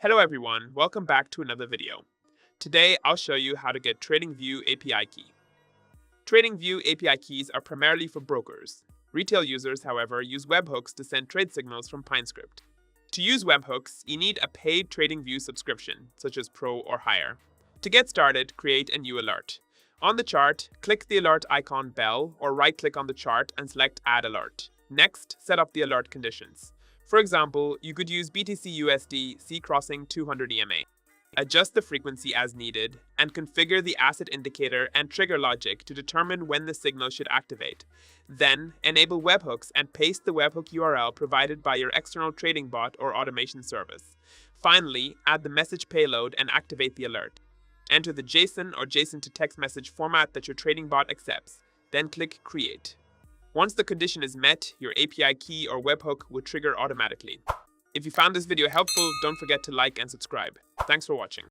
Hello everyone, welcome back to another video. Today I'll show you how to get TradingView API key. TradingView API keys are primarily for brokers. Retail users, however, use webhooks to send trade signals from PineScript. To use webhooks, you need a paid TradingView subscription, such as Pro or higher. To get started, create a new alert. On the chart, click the alert icon bell or right-click on the chart and select Add Alert. Next, set up the alert conditions. For example, you could use BTC USD C crossing 200 EMA. Adjust the frequency as needed, and configure the asset indicator and trigger logic to determine when the signal should activate. Then, enable webhooks and paste the webhook URL provided by your external trading bot or automation service. Finally, add the message payload and activate the alert. Enter the JSON or JSON to text message format that your trading bot accepts. Then click Create. Once the condition is met, your API key or webhook will trigger automatically. If you found this video helpful, don't forget to like and subscribe. Thanks for watching.